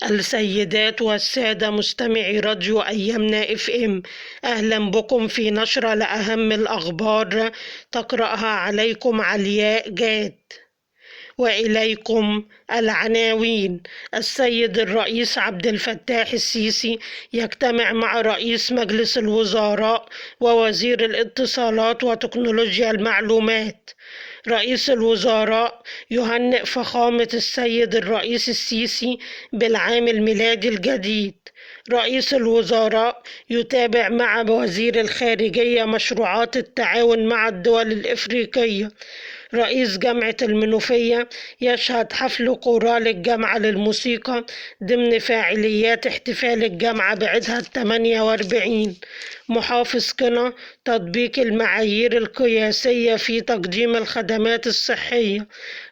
السيدات والسادة مستمعي راديو أيامنا FM، أهلا بكم في نشرة لأهم الأخبار تقرأها عليكم علياء جاد. وإليكم العناوين. السيد الرئيس عبد الفتاح السيسي يجتمع مع رئيس مجلس الوزراء ووزير الاتصالات وتكنولوجيا المعلومات. رئيس الوزراء يهنئ فخامة السيد الرئيس السيسي بالعام الميلادي الجديد. رئيس الوزراء يتابع مع وزير الخارجية مشروعات التعاون مع الدول الإفريقية. رئيس جامعة المنوفية يشهد حفل كورال الجامعة للموسيقى ضمن فاعليات احتفال الجامعة بعيدها 48. محافظ قنا تطبيق المعايير القياسية في تقديم الخدمات الصحية.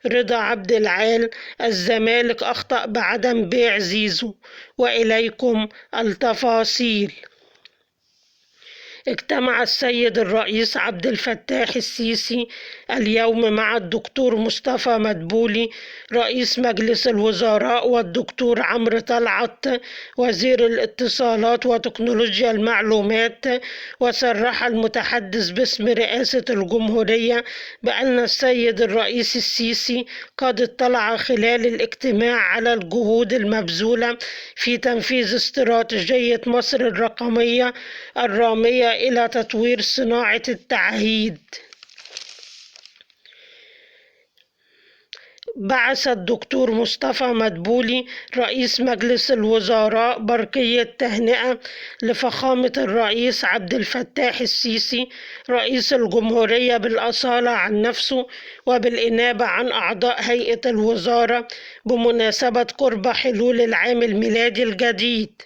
رضا عبد العال الزمالك أخطأ بعدم بيع زيزو. وإليكم التفاصيل. اجتمع السيد الرئيس عبد الفتاح السيسي اليوم مع الدكتور مصطفى مدبولي رئيس مجلس الوزراء والدكتور عمرو طلعت وزير الاتصالات وتكنولوجيا المعلومات. وصرح المتحدث باسم رئاسة الجمهورية بأن السيد الرئيس السيسي قد اطلع خلال الاجتماع على الجهود المبذولة في تنفيذ استراتيجية مصر الرقمية الرامية إلى تطوير صناعة التعهيد. بعث الدكتور مصطفى مدبولي رئيس مجلس الوزراء برقية تهنئة لفخامة الرئيس عبد الفتاح السيسي رئيس الجمهورية بالأصالة عن نفسه وبالإنابة عن أعضاء هيئة الوزارة بمناسبة قرب حلول العام الميلادي الجديد.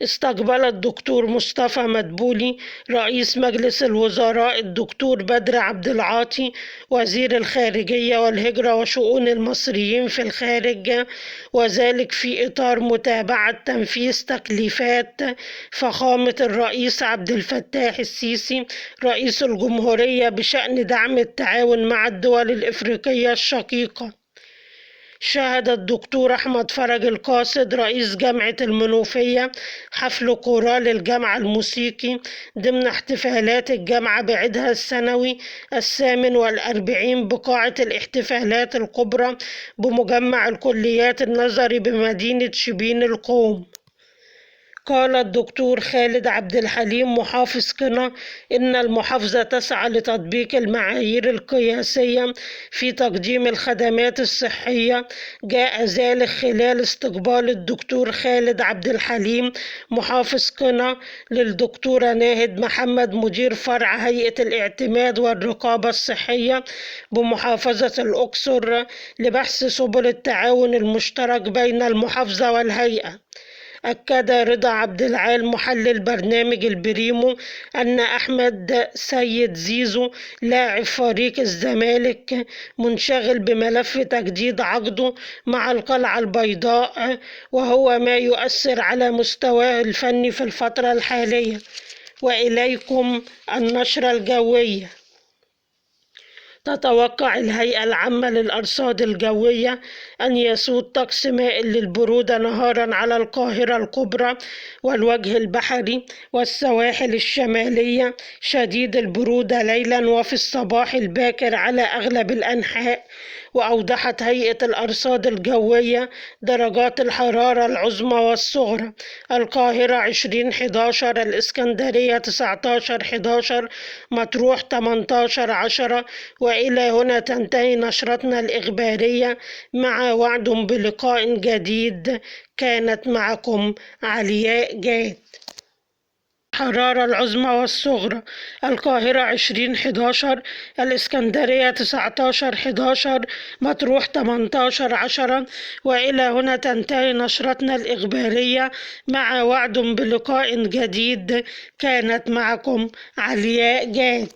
استقبل الدكتور مصطفى مدبولي رئيس مجلس الوزراء الدكتور بدر عبد العاطي وزير الخارجية والهجرة وشؤون المصريين في الخارج، وذلك في إطار متابعة تنفيذ تكليفات فخامة الرئيس عبد الفتاح السيسي رئيس الجمهورية بشأن دعم التعاون مع الدول الإفريقية الشقيقة. شهد الدكتور أحمد فرج القاصد رئيس جامعة المنوفية حفل كورال الجامعة الموسيقي ضمن احتفالات الجامعة بعيدها السنوي 48 بقاعة الاحتفالات الكبرى بمجمع الكليات النظري بمدينة شبين القوم. قال الدكتور خالد عبد الحليم محافظ قنا إن المحافظة تسعى لتطبيق المعايير القياسية في تقديم الخدمات الصحية. جاء ذلك خلال استقبال الدكتور خالد عبد الحليم محافظ قنا للدكتورة ناهد محمد مدير فرع هيئة الاعتماد والرقابة الصحية بمحافظة الأقصر لبحث سبل التعاون المشترك بين المحافظة والهيئة. أكد رضا عبد العال محلل برنامج البريمو أن أحمد سيد زيزو لاعب فريق الزمالك منشغل بملف تجديد عقده مع القلعة البيضاء، وهو ما يؤثر على مستواه الفني في الفترة الحالية. وإليكم النشرة الجوية. تتوقع الهيئة العامة للأرصاد الجوية أن يسود طقس مائل للبرودة نهارا على القاهرة الكبرى والوجه البحري والسواحل الشمالية، شديد البرودة ليلا وفي الصباح الباكر على أغلب الأنحاء. وأوضحت هيئة الأرصاد الجوية درجات الحرارة العظمى والصغرى: القاهرة 20-11، الإسكندرية 19-11، مطروح 18-10. وإلى هنا تنتهي نشرتنا الإخبارية مع وعد بلقاء جديد. كانت معكم علياء جاد. الحرارة العظمى والصغرى: القاهرة 20-11، الإسكندرية 19-11، مطروح 18-10. وإلى هنا تنتهي نشرتنا الإخبارية مع وعد بلقاء جديد. كانت معكم علياء جاد.